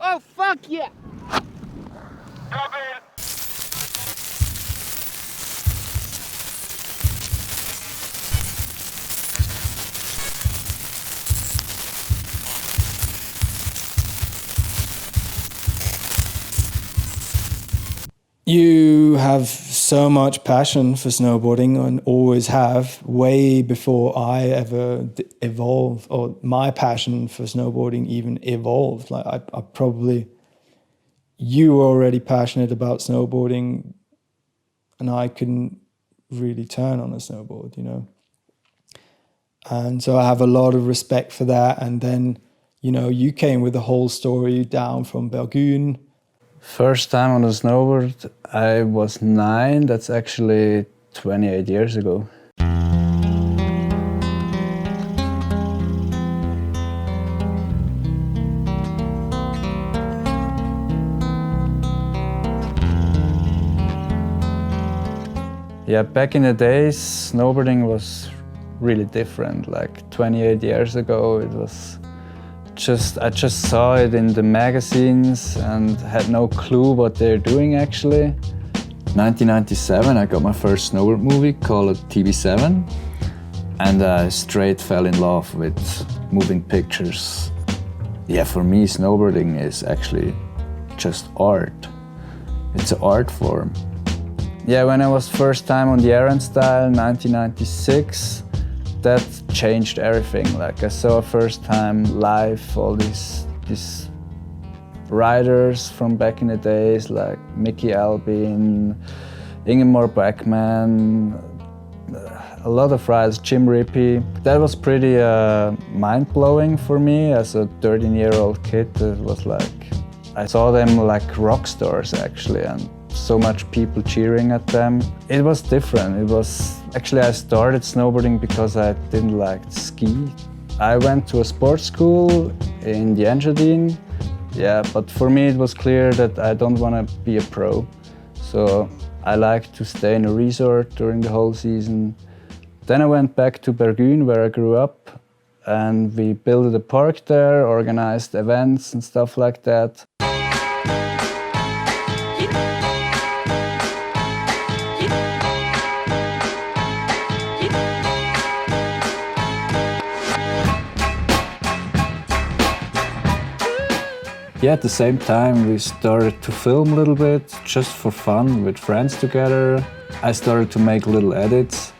Oh, fuck yeah! You have so much passion for snowboarding and always have, way before I ever evolved, or my passion for snowboarding even evolved. Like I probably, you were already passionate about snowboarding and I couldn't really turn on a snowboard, you know. And so I have a lot of respect for that. And then, you know, you came with the whole story down from Bergün. First time on a snowboard, I was 9. That's actually 28 years ago. Yeah, back in the days, snowboarding was really different. Like 28 years ago, it was I just saw it in the magazines and had no clue what they're doing actually. 1997, I got my first snowboard movie called TV7, and I straight fell in love with moving pictures. Yeah, for me, snowboarding is actually just art. It's an art form. Yeah, when I was first time on the Aran style, 1996, that changed everything. Like I saw first time live all these riders from back in the days, like Mickey Albin, Ingemar Backman, a lot of riders, Jim Rippey. That was pretty mind-blowing for me as a 13-year-old kid. It was like, I saw them like rock stars actually, and so much people cheering at them. It was different. It was actually, I started snowboarding because I didn't like to ski. I went to a sports school in the Engadine. Yeah, but for me it was clear that I don't want to be a pro. So I like to stay in a resort during the whole season. Then I went back to Bergün, where I grew up, and we built a park there, organized events and stuff like that. Yeah, at the same time we started to film a little bit, just for fun, with friends together. I started to make little edits.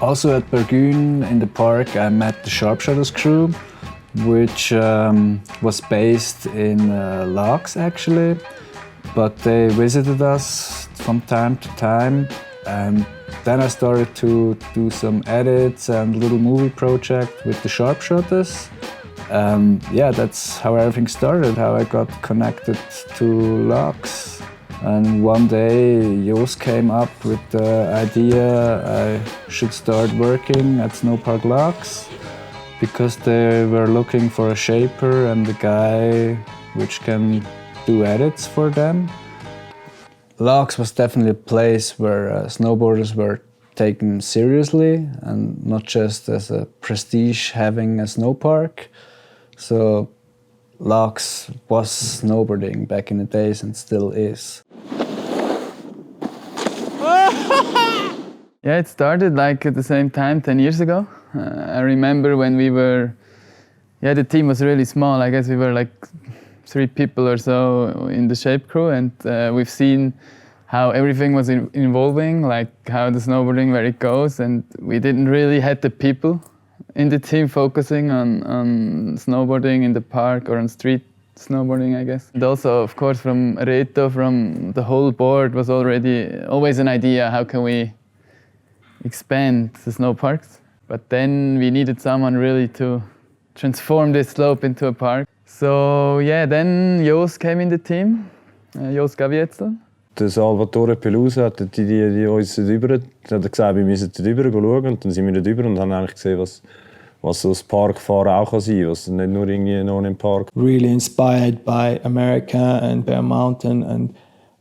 Also at Bergün in the park I met the Sharpshooters crew, which was based in Laax actually. But they visited us from time to time, and then I started to do some edits and little movie project with the Sharpshooters. Yeah, that's how everything started, how I got connected to Laax. And one day Jos came up with the idea I should start working at Snowpark Laax, because they were looking for a shaper and a guy which can do edits for them. Laax was definitely a place where snowboarders were taken seriously and not just as a prestige having a snow park. So Laax was snowboarding back in the days and still is. Yeah, it started like at the same time 10 years ago. I remember when we were, the team was really small. I guess we were like 3 people or so in the shape crew, and we've seen how everything was evolving, like how the snowboarding, where it goes, and we didn't really had the people in the team focusing on snowboarding in the park or on street snowboarding, I guess. And also, of course, from Reto, from the whole board, was always an idea, how can we expand the snow parks? But then we needed someone really to transform this slope into a park. So yeah, then Jos came in the team, Jos Gavietzel. Der Salvatore Pelusa hat die uns drüber, hat gesagt, wir müssen drüber schauen, und dann sind wir drüber und haben eigentlich gesehen, was so das Parkfahren auch sein kann, was nicht nur irgendwie noch im Park. Really inspired by America and Bear Mountain, and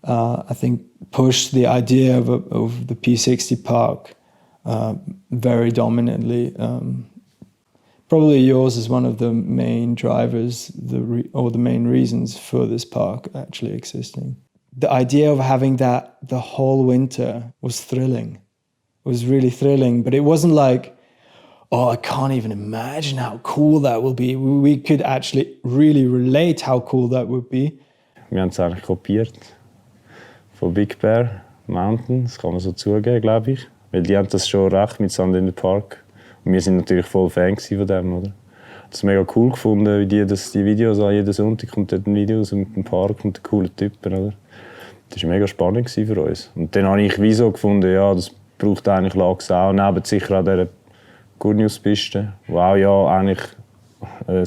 I think pushed the idea of the P60 park very dominantly. Probably yours is one of the main drivers, or the main reasons for this park actually existing. The idea of having that the whole winter was thrilling. It was really thrilling, but it wasn't like, oh, I can't even imagine how cool that will be. We could actually really relate how cool that would be. Wir haben es eigentlich kopiert von Big Bear Mountain, das kann man so zugeben, glaube ich. Weil die haben das schon recht mit Sun.It Park. Und wir sind natürlich voll Fan von dem, oder? Das mega cool gefunden, wie die Videos an. Jeden Sonntag kommt dort ein Video aus mit dem Park und den coolen Typen, oder? Das war mega spannend für uns. Und dann habe ich wie so gefunden, ja, das braucht eigentlich Laax auch. Neben sicher an dieser Good News-Piste, die auch ja eigentlich eine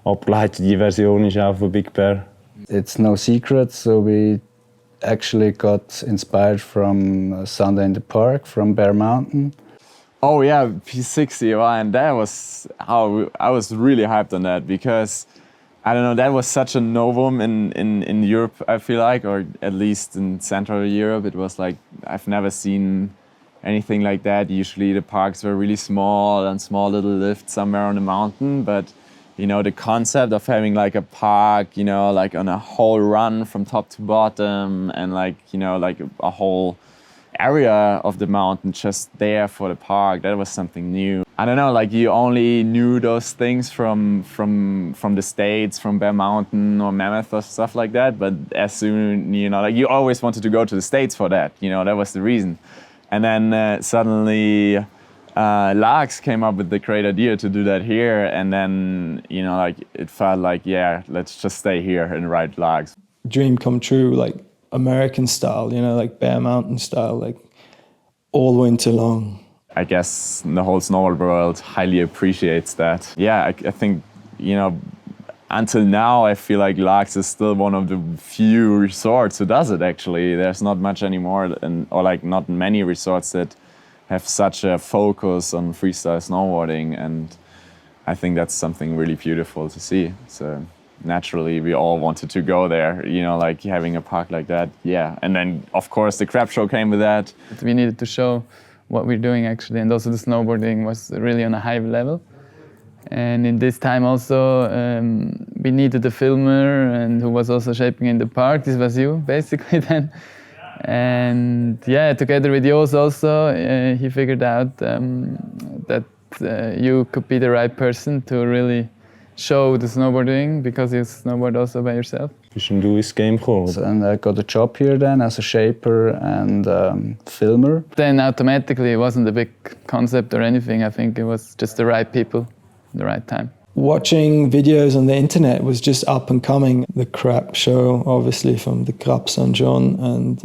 abgeleitete Version ist auch von Big Bear. It's no secret, so we actually got inspired from Sun.It Park, from Bear Mountain. Oh yeah, P60, wow, and that was how I was really hyped on that because I don't know, that was such a novum in Europe, I feel like, or at least in Central Europe. It was like I've never seen anything like that. Usually the parks were really small and small little lifts somewhere on the mountain, but you know, the concept of having like a park, you know, like on a whole run from top to bottom and like, you know, like a whole area of the mountain just there for the park, that was something new. I don't know, like you only knew those things from the States, from Bear Mountain or Mammoth or stuff like that, but as soon, you know, like you always wanted to go to the States for that, you know, that was the reason. And then suddenly Laax came up with the great idea to do that here, and then, you know, like it felt like, yeah, let's just stay here and ride Laax. Dream come true, like American style, you know, like Bear Mountain style, like all winter long. I guess the whole snowboard world highly appreciates that. Yeah, I think, you know, until now I feel like Laax is still one of the few resorts who does it actually. There's not much anymore, or like not many resorts that have such a focus on freestyle snowboarding, and I think that's something really beautiful to see. So naturally we all wanted to go there, you know, like having a park like that, yeah. And then of course the crab show came with that. We needed to show what we're doing actually, and also the snowboarding was really on a high level. And in this time also we needed a filmer, and who was also shaping in the park. This was you basically then. And yeah, together with Jos also, he figured out that you could be the right person to really show the snowboarding, because you snowboard also by yourself. Bist du ins Game gekommen? So, and I got a job here then as a shaper and filmer. Then automatically it wasn't a big concept or anything. I think it was just the right people, the right time. Watching videos on the internet was just up and coming. The crap show, obviously, from the Crap St. John, and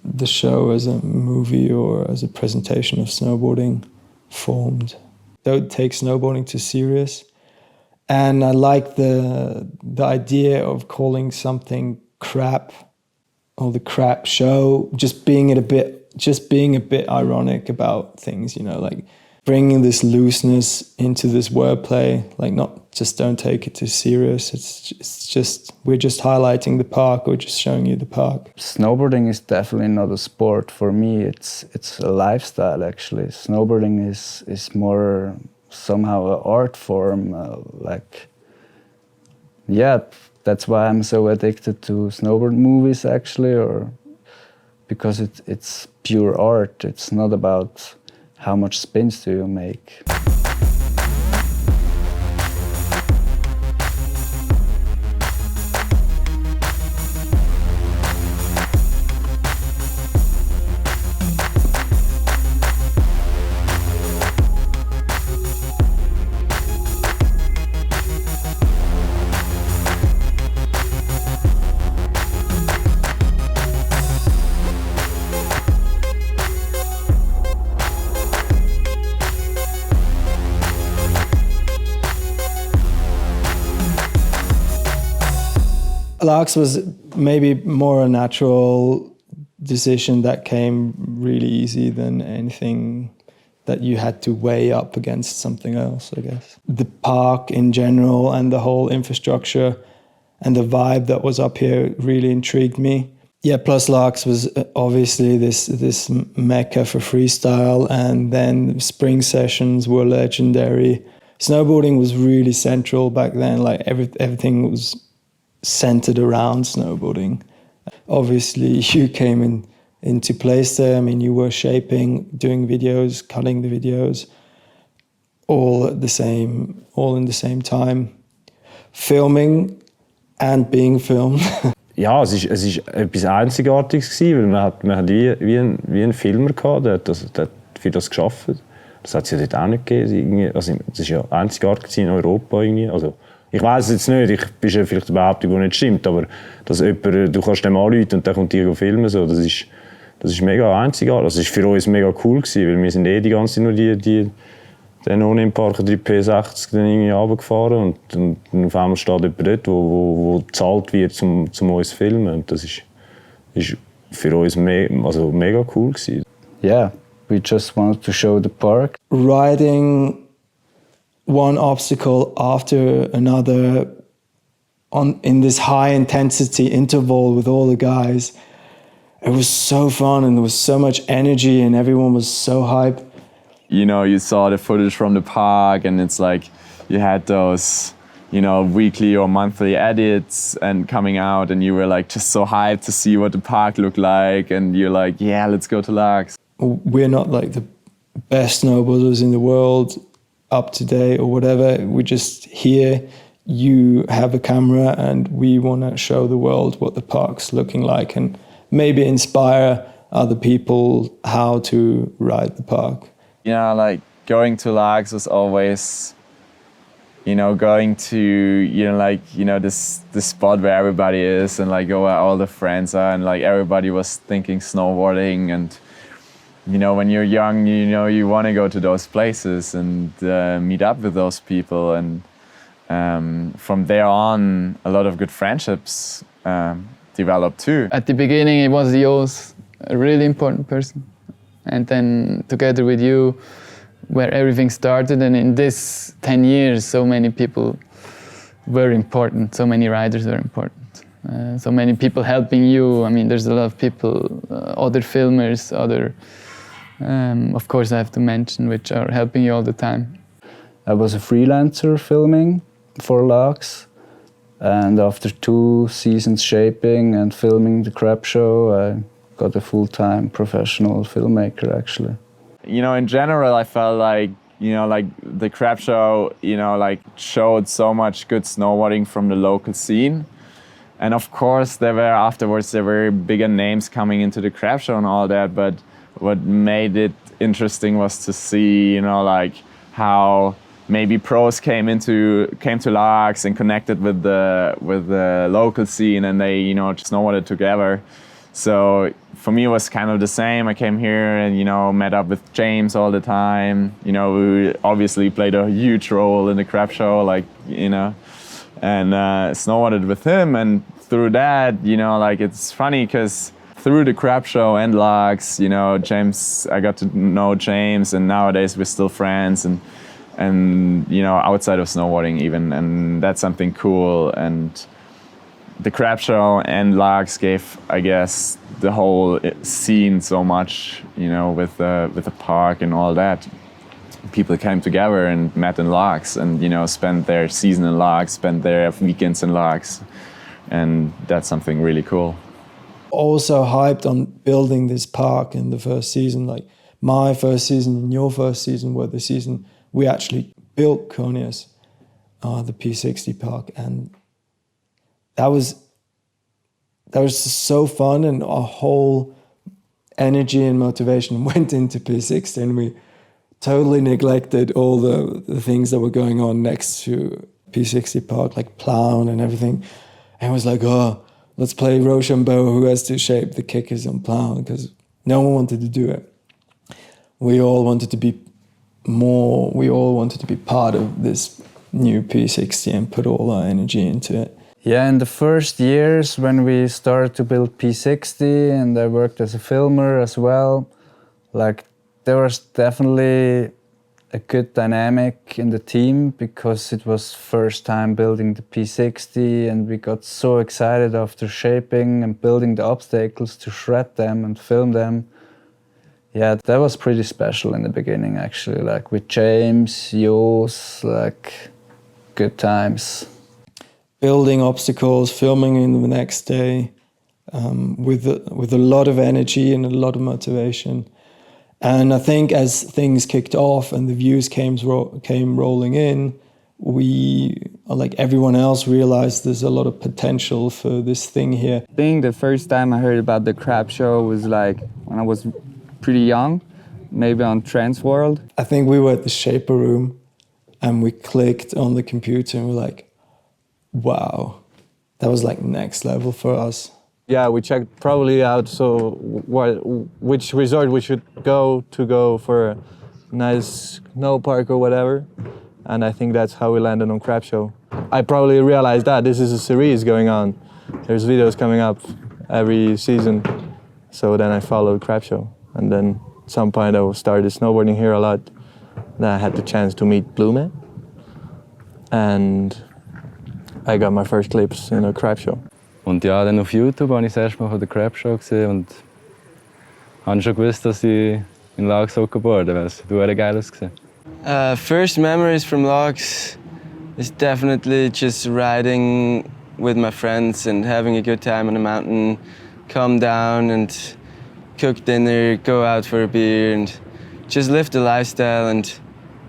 the show as a movie or as a presentation of snowboarding formed. Don't take snowboarding too serious. And I like the idea of calling something crap, or the crap show, just being a bit ironic about things, you know, like bringing this looseness into this wordplay, like not just don't take it too serious. It's just, we're just highlighting the park, or just showing you the park. Snowboarding is definitely not a sport for me. It's a lifestyle actually. Snowboarding is more somehow an art form. Yeah, that's why I'm so addicted to snowboard movies actually, or because it's pure art. It's not about how much spins do you make. Laax was maybe more a natural decision that came really easy than anything that you had to weigh up against something else, I guess. The park in general and the whole infrastructure and the vibe that was up here really intrigued me. Yeah, plus Laax was obviously this mecca for freestyle, and then spring sessions were legendary. Snowboarding was really central back then. Like everything was centered around snowboarding. Obviously, you came into place there. I mean, you were shaping, doing videos, cutting the videos, all in the same time, filming and being filmed. Ja, es ist etwas Einzigartiges gewesen, weil man hat wie einen Filmer gehabt, der hat für das geschafft. Das hat es ja dort auch nicht gegeben. Also, das ist ja einzigartig in Europa irgendwie. Also, ich weiß es jetzt nicht, ich bin ja vielleicht eine Behauptung, die nicht stimmt, aber dass du kannst dem anrufen und der kommt dir filmen, so, das ist mega einzigartig. Das ist für uns mega cool gewesen, weil wir sind die ganze Zeit nur den ohne im Park die P60 dann irgendwie runtergefahren und auf einmal steht jemand dort, wo gezahlt wird, um uns zu filmen. Und das ist für uns mega cool gewesen. Yeah, we just wanted to show the park. Riding one obstacle after another in this high intensity interval with all the guys. It was so fun and there was so much energy and everyone was so hyped. You know, you saw the footage from the park and it's like you had those, you know, weekly or monthly edits and coming out and you were like just so hyped to see what the park looked like and you're like, yeah, let's go to Laax. We're not like the best snowboarders in the world up to date or whatever. We're just here. You have a camera and we want to show the world what the park's looking like and maybe inspire other people how to ride the park. You know, like going to Laax was always, you know, going to, you know, like, you know, this spot where everybody is and like where all the friends are and like everybody was thinking snowboarding and, you know, when you're young, you know, you want to go to those places and meet up with those people and from there on, a lot of good friendships developed too. At the beginning, it was Jos, a really important person. And then together with you, where everything started, and in this 10 years, so many people were important, so many riders were important. So many people helping you. I mean, there's a lot of people, other filmers, of course I have to mention, which are helping you all the time. I was a freelancer filming for Laax, and after 2 seasons shaping and filming the crab show, I got a full-time professional filmmaker actually. You know, in general, I felt like, you know, like the crab show, you know, like showed so much good snowboarding from the local scene. And of course, there were bigger names coming into the crab show and all that, but what made it interesting was to see, you know, like how maybe pros came to Laax and connected with the local scene and they, you know, just snowboarded together. So for me, it was kind of the same. I came here and, you know, met up with James all the time. You know, we obviously played a huge role in the crab show, like, you know, and snowboarded with him. And through that, you know, like, it's funny because through the crab show and Laax, you know, I got to know James, and nowadays we're still friends and you know, outside of snowboarding even, and that's something cool. And the crab show and Laax gave, I guess, the whole scene so much, you know, with the park and all that. People came together and met in Laax and, you know, spent their season in Laax, spent their weekends in Laax. And that's something really cool. Also hyped on building this park in the first season. Like my first season and your first season were the season we actually built Konias, the P60 park. And that was just so fun, and our whole energy and motivation went into P60, and we totally neglected all the things that were going on next to P60 park, like Plown and everything. And it was like, oh, let's play Rochambeau, who has to shape the kickers on Plown, because no one wanted to do it. We all wanted to be part of this new P60 and put all our energy into it. Yeah, in the first years when we started to build P60 and I worked as a filmer as well, like there was definitely a good dynamic in the team because it was first time building the P60 and we got so excited after shaping and building the obstacles to shred them and film them. Yeah, that was pretty special in the beginning actually, like with James, Jos, like good times. Building obstacles, filming in the next day with a lot of energy and a lot of motivation. And I think as things kicked off and the views came rolling in, we, like everyone else, realized there's a lot of potential for this thing here. I think the first time I heard about the crab show was like when I was pretty young, maybe on Trans World. I think we were at the Shaper room and we clicked on the computer and we're like, wow, that was like next level for us. Yeah, we checked probably out which resort we should go for a nice snow park or whatever. And I think that's how we landed on Crab Show. I probably realized that this is a series going on. There's videos coming up every season. So then I followed Crab Show. And then at some point I started snowboarding here a lot. Then I had the chance to meet Blume. And I got my first clips in a Crab Show. Und ja, dann auf YouTube habe ich das erste Mal von der Crab Show gesehen und habe schon gewusst, dass ich in Laax boarden, weil es sehr geil ausgesehen. First memories from Laax is definitely just riding with my friends and having a good time on the mountain, come down and cook dinner, go out for a beer and just live the lifestyle and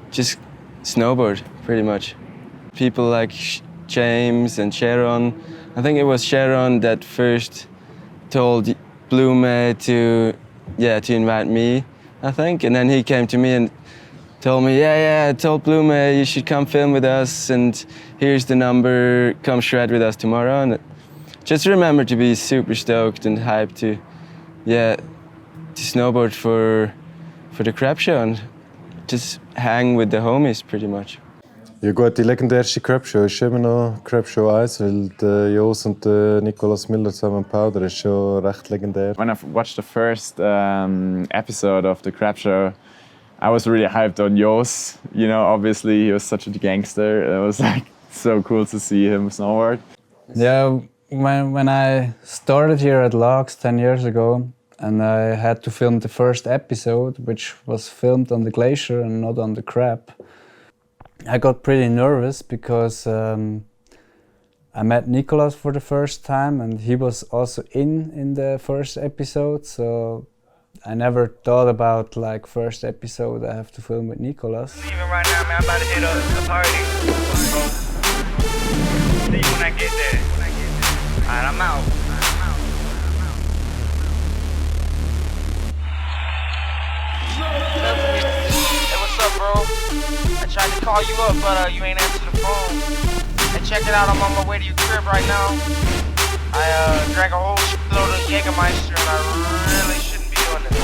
just snowboard, pretty much. People like James and Sharon. I think it was Sharon that first told Blume to invite me, I think. And then he came to me and told me, I told Blume you should come film with us and here's the number, come shred with us tomorrow. And just remember to be super stoked and hyped to snowboard for the Crab Show and just hang with the homies pretty much. Ja gut, die legendärste Crab Show ist immer noch Crab Show 1, weil der Jos und der Nicolas Miller zusammen Powder ist schon recht legendär. When I watched the first episode of the Crab Show, I was really hyped on Jos. You know, obviously he was such a gangster. It was like so cool to see him snowboard. Yeah, when I started here at Laax 10 years ago, and I had to film the first episode, which was filmed on the glacier and not on the crab, I got pretty nervous because I met Nicolas for the first time and he was also in the first episode, so I never thought about like first episode I have to film with Nicolas. Even right now, man, I'm about to hit a party. See you when I get there. Alright, I'm out. Hey, what's up, bro? I tried to call you up, but you ain't answered the phone. Hey, check it out, I'm on my way to your crib right now. I drank a whole load of Jägermeister and I really shouldn't be doing this.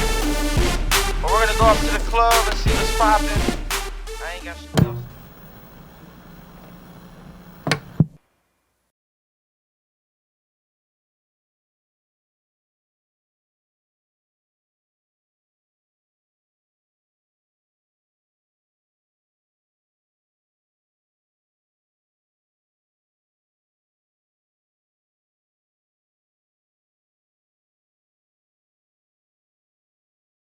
But we're gonna go up to the club and see what's poppin'. I ain't got shit else.